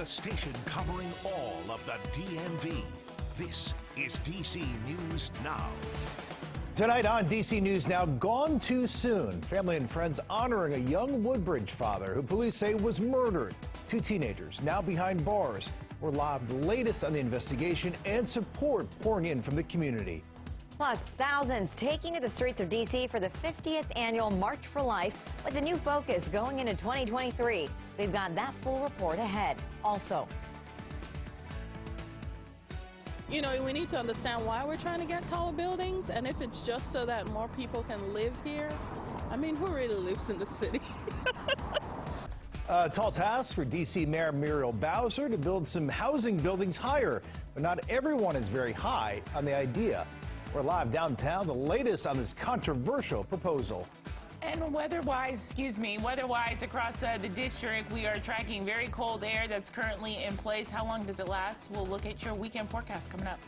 The station covering all of the DMV. This is DC News Now. Tonight on DC News Now, gone too soon. Family and friends honoring a young Woodbridge father who police say was murdered. Two teenagers now behind bars. We're live the latest on the investigation and support pouring in from the community. Plus, thousands taking to the streets of D.C. for the 50th annual March for Life with a new focus going into 2023. We've got that full report ahead. Also, you know, we need to understand why we're trying to get taller buildings, and if it's just so that more people can live here, I mean, who really lives in the city? A tall task for D.C. Mayor Muriel Bowser to build some housing buildings higher, but not everyone is very high on the idea. We're live downtown, the latest on this controversial proposal. And weather-wise across the district, we are tracking very cold air that's currently in place. How long does it last? We'll look at your weekend forecast coming up.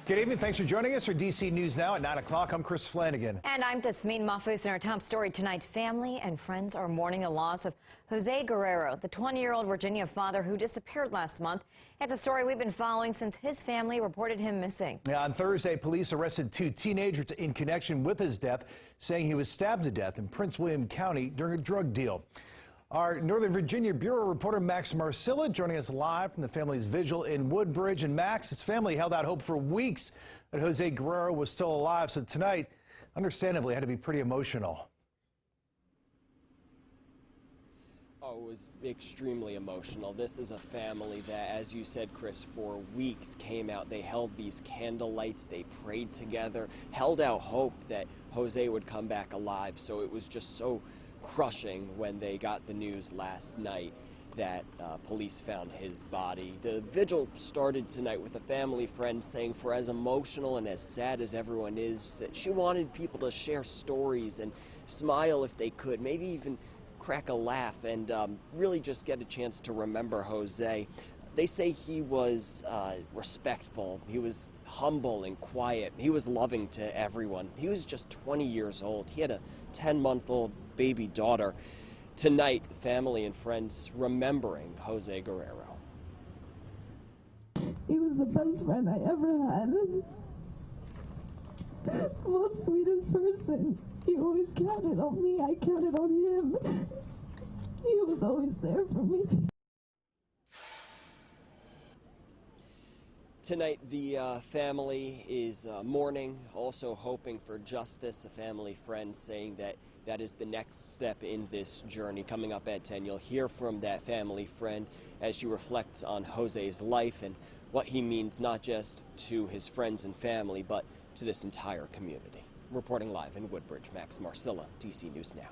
Good evening. Thanks for joining us for DC News Now at 9 o'clock. I'm Chris Flanagan. and I'm Tasmin Mahfouz. In our top story tonight, family and friends are mourning the loss of Jose Guerrero, the 20-year-old Virginia father who disappeared last month. It's a story we've been following since his family reported him missing. Yeah, on Thursday, police arrested two teenagers in connection with his death, saying he was stabbed to death in Prince William County during a drug deal. Our Northern Virginia Bureau reporter Max Marcilla joining us live from the family's vigil in Woodbridge. And Max, his family held out hope for weeks that Jose Guerrero was still alive. So tonight, understandably, had to be pretty emotional. Oh, it was extremely emotional. This is a family that, as you said, Chris, for weeks came out. They held these candle lights, they prayed together, held out hope that Jose would come back alive. So it was just so crushing when they got the news last night that police found his body. The vigil started tonight with a family friend saying, for as emotional and as sad as everyone is, that she wanted people to share stories and smile if they could, maybe even crack a laugh and really just get a chance to remember Jose. They say he was respectful, he was humble and quiet, he was loving to everyone. He was just 20 years old. He had a 10-month-old baby daughter. Tonight, family and friends remembering Jose Guerrero. He was the best friend I ever had. The most sweetest person. He always counted on me, I counted on him. He was always there for me. Tonight, the family is mourning, also hoping for justice. A family friend saying that that is the next step in this journey. Coming up at 10, you'll hear from that family friend as she reflects on Jose's life and what he means not just to his friends and family, but to this entire community. Reporting live in Woodbridge, Max Marcilla, DC News Now.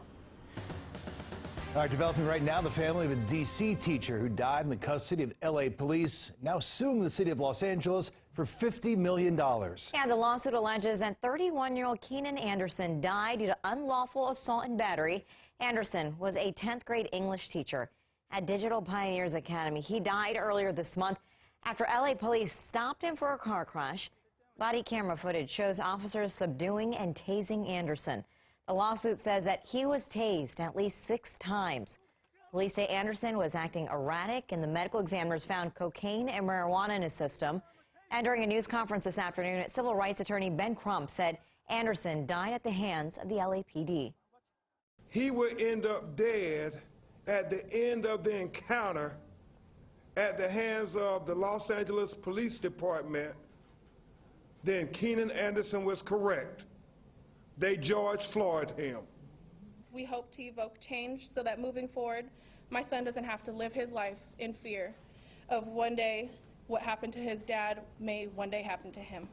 All right, developing right now, the family of a D.C. teacher who died in the custody of L.A. police now suing the city of Los Angeles for $50 million. Yeah, the lawsuit alleges that 31-year-old Keenan Anderson died due to unlawful assault and battery. Anderson was a 10th grade English teacher at Digital Pioneers Academy. He died earlier this month after L.A. police stopped him for a car crash. Body camera footage shows officers subduing and tasing Anderson. The lawsuit says that he was tased at least 6 times. Police say Anderson was acting erratic, and the medical examiners found cocaine and marijuana in his system. And during a news conference this afternoon, civil rights attorney Ben Crump said Anderson died at the hands of the LAPD. He would end up dead at the end of the encounter at the hands of the Los Angeles Police Department. Then Keenan Anderson was correct. They George Floyd him. We hope to evoke change so that moving forward, my son doesn't have to live his life in fear of one day what happened to his dad may one day happen to him.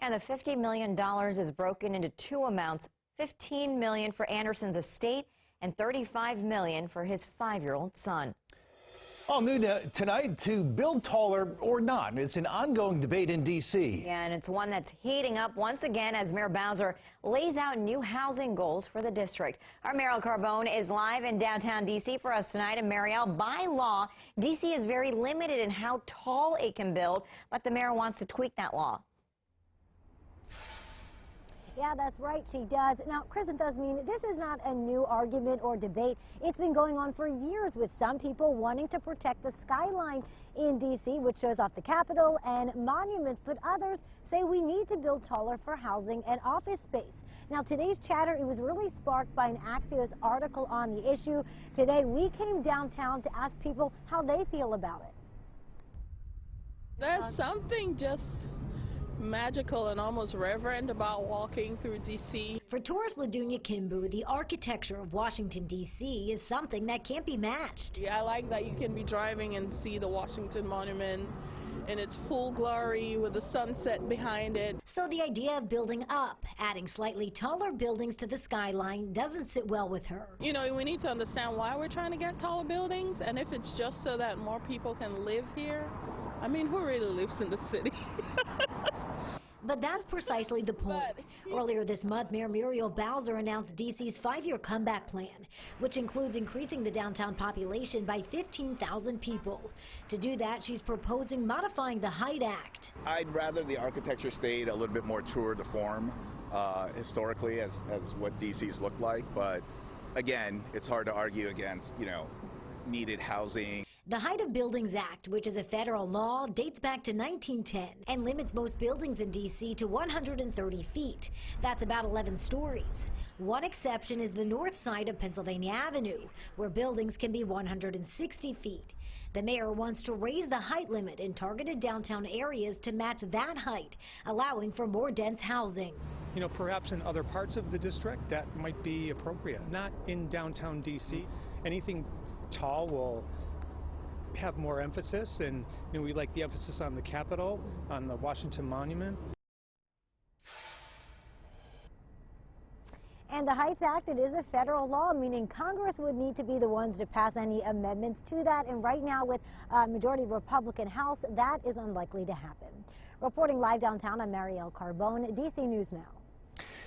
And the $50 million is broken into 2 amounts, $15 million for Anderson's estate and $35 million for his 5-year-old son. All new tonight, to build taller or not. It's an ongoing debate in D.C. Yeah, and it's one that's heating up once again as Mayor Bowser lays out new housing goals for the district. Our Mariel Carbone is live in downtown D.C. for us tonight. And Mariel, by law, D.C. is very limited in how tall it can build, but the mayor wants to tweak that law. Yeah, that's right, she does. Now, Chris and Thusmeen, this is not a new argument or debate. It's been going on for years with some people wanting to protect the skyline in D.C., which shows off the Capitol and monuments, but others say we need to build taller for housing and office space. Now, today's chatter, it was really sparked by an Axios article on the issue. Today, we came downtown to ask people how they feel about it. There's something just magical and almost reverent about walking through D.C. For tourist Ladunya Kimbu, the architecture of Washington, D.C. is something that can't be matched. Yeah, I like that you can be driving and see the Washington Monument in its full glory with the sunset behind it. So the idea of building up, adding slightly taller buildings to the skyline doesn't sit well with her. You know, we need to understand why we're trying to get taller buildings, and if it's just so that more people can live here, I mean, who really lives in the city? But that's precisely the point. Earlier this month, Mayor Muriel Bowser announced D.C.'s 5-year comeback plan, which includes increasing the downtown population by 15,000 people. To do that, she's proposing modifying the Height Act. I'd rather the architecture stayed a little bit more tour de form historically as what D.C.'s looked like. But again, it's hard to argue against, needed housing. The Height of Buildings Act, which is a federal law, dates back to 1910 and limits most buildings in D.C. to 130 feet. That's about 11 stories. One exception is the north side of Pennsylvania Avenue, where buildings can be 160 feet. The mayor wants to raise the height limit in targeted downtown areas to match that height, allowing for more dense housing. Perhaps in other parts of the district that might be appropriate. Not in downtown D.C. Anything tall will have more emphasis, and we like the emphasis on the Capitol, on the Washington Monument. And the Heights Act, it is a federal law, meaning Congress would need to be the ones to pass any amendments to that. And right now, with a majority Republican House, that is unlikely to happen. Reporting live downtown, I'm Marielle Carbone, DC News Now.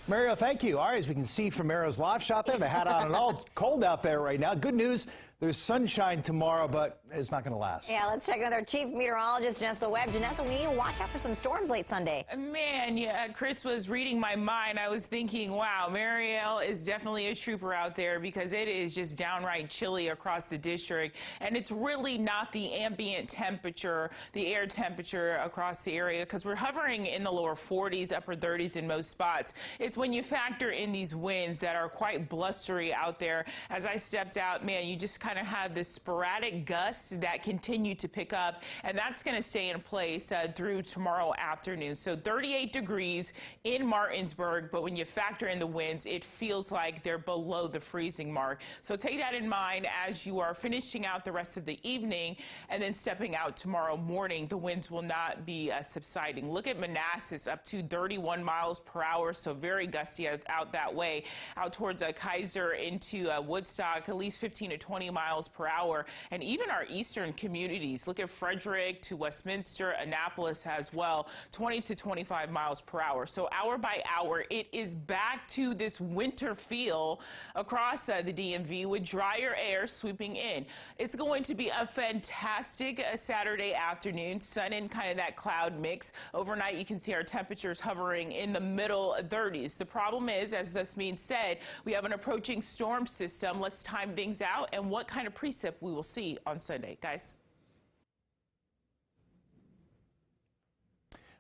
Mario, thank you. All right, as we can see from Mario's live shot there, the hat on and all, cold out there right now. Good news, there's sunshine tomorrow, but it's not going to last. Yeah, let's check in with our chief meteorologist, Janessa Webb. Janessa, we need to watch out for some storms late Sunday. Man, yeah, Chris was reading my mind. I was thinking, wow, Marielle is definitely a trooper out there because it is just downright chilly across the district. And it's really not the ambient temperature, the air temperature across the area, because we're hovering in the lower 40s, upper 30s in most spots. It's when you factor in these winds that are quite blustery out there. As I stepped out, man, you just kind of have this sporadic gusts that continue to pick up, and that's going to stay in place through tomorrow afternoon. So 38 degrees in Martinsburg, but when you factor in the winds, it feels like they're below the freezing mark. So take that in mind as you are finishing out the rest of the evening and then stepping out tomorrow morning. The winds will not be subsiding. Look at Manassas, up to 31 miles per hour, so very gusty out that way. Out towards Kaiser into Woodstock, at least 15 to 20 miles per hour. And even our eastern communities, look at Frederick to Westminster, Annapolis as well, 20 to 25 miles per hour. So hour by hour, it is back to this winter feel across the DMV with drier air sweeping in. It's going to be a fantastic Saturday afternoon, sun and kind of that cloud mix. Overnight, you can see our temperatures hovering in the middle 30s. The problem is, as Thusmeen said, we have an approaching storm system. Let's time things out and what kind of precip we will see on Sunday, guys.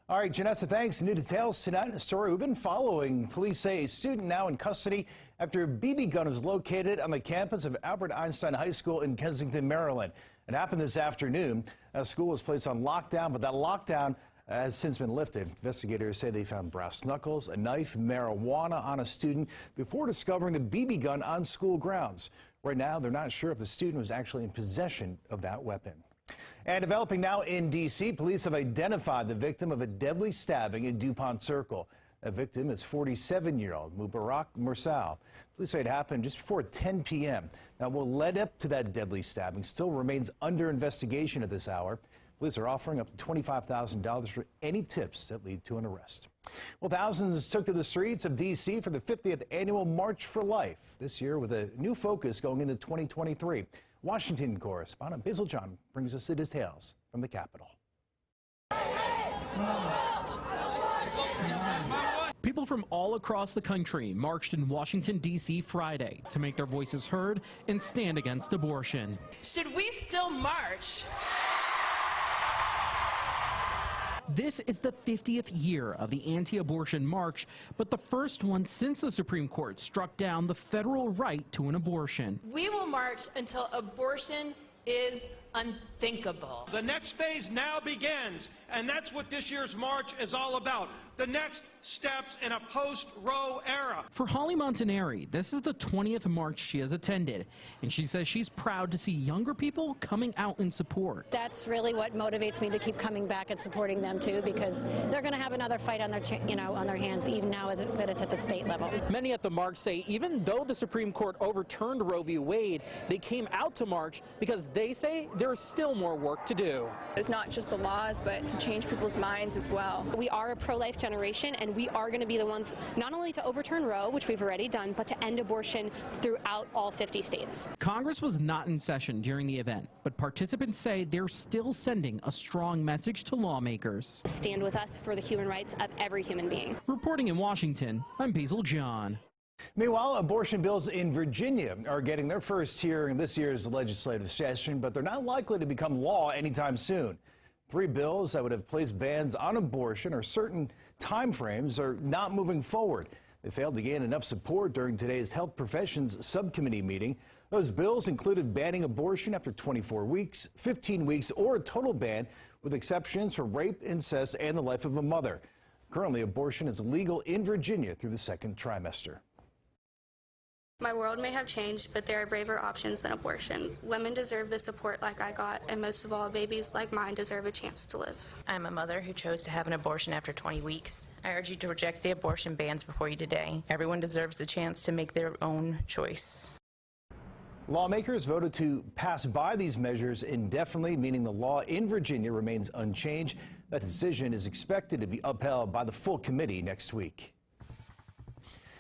All right, Janessa, thanks. New details tonight in the story we've been following. Police say a student now in custody after a BB gun was located on the campus of Albert Einstein High School in Kensington, Maryland. It happened this afternoon. The school was placed on lockdown, but that lockdown has since been lifted. Investigators say they found brass knuckles, a knife, marijuana on a student before discovering the BB gun on school grounds. Right now, they're not sure if the student was actually in possession of that weapon. And developing now in D.C., police have identified the victim of a deadly stabbing in DuPont Circle. The victim is 47-year-old Mubarak Mursal. Police say it happened just before 10 p.m. Now, what led up to that deadly stabbing still remains under investigation at this hour. Police are offering up to $25,000 for any tips that lead to an arrest. Well, thousands took to the streets of D.C. for the 50th annual March for Life, this year with a new focus going into 2023. Washington correspondent Basil John brings us the details from the Capitol. People from all across the country marched in Washington, D.C. Friday to make their voices heard and stand against abortion. Should we still march? This is the 50th year of the anti-abortion march, but the first one since the Supreme Court struck down the federal right to an abortion. We will march until abortion is unthinkable. The next phase now begins, and that's what this year's march is all about. The next steps in a post-Roe era. For Holly Montanari, this is the 20th march she has attended, and she says she's proud to see younger people coming out in support. That's really what motivates me to keep coming back and supporting them too, because they're going to have another fight on their, on their hands, even now that it's at the state level. Many at the march say even though the Supreme Court overturned Roe v. Wade, they came out to march because they say there's still more work to do. It's not just the laws, but to change people's minds as well. We are a pro-life generation, and we are going to be the ones not only to overturn Roe, which we've already done, but to end abortion throughout all 50 states. Congress was not in session during the event, but participants say they're still sending a strong message to lawmakers. Stand with us for the human rights of every human being. Reporting in Washington, I'm Basil John. Meanwhile, abortion bills in Virginia are getting their first hearing this year's legislative session, but they're not likely to become law anytime soon. 3 bills that would have placed bans on abortion or certain timeframes are not moving forward. They failed to gain enough support during today's Health Professions Subcommittee meeting. Those bills included banning abortion after 24 weeks, 15 weeks, or a total ban, with exceptions for rape, incest, and the life of a mother. Currently, abortion is legal in Virginia through the 2nd trimester. My world may have changed, but there are braver options than abortion. Women deserve the support like I got, and most of all, babies like mine deserve a chance to live. I'm a mother who chose to have an abortion after 20 weeks. I urge you to reject the abortion bans before you today. Everyone deserves the chance to make their own choice. Lawmakers voted to pass by these measures indefinitely, meaning the law in Virginia remains unchanged. That decision is expected to be upheld by the full committee next week.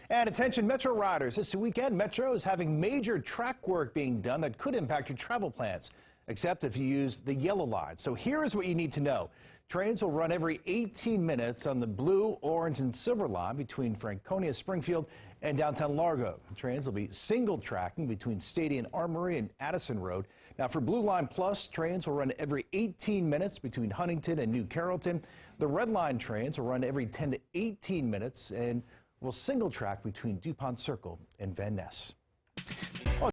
And attention Metro riders, this weekend Metro is having major track work being done that could impact your travel plans, except if you use the yellow line. So here is what you need to know. Trains will run every 18 minutes on the blue, orange, and silver line between Franconia, Springfield, and downtown Largo. Trains will be single tracking between Stadium Armory and Addison Road. Now for Blue Line Plus, trains will run every 18 minutes between Huntington and New Carrollton. The Red Line trains will run every 10 to 18 minutes and will single track between DuPont Circle and Van Ness.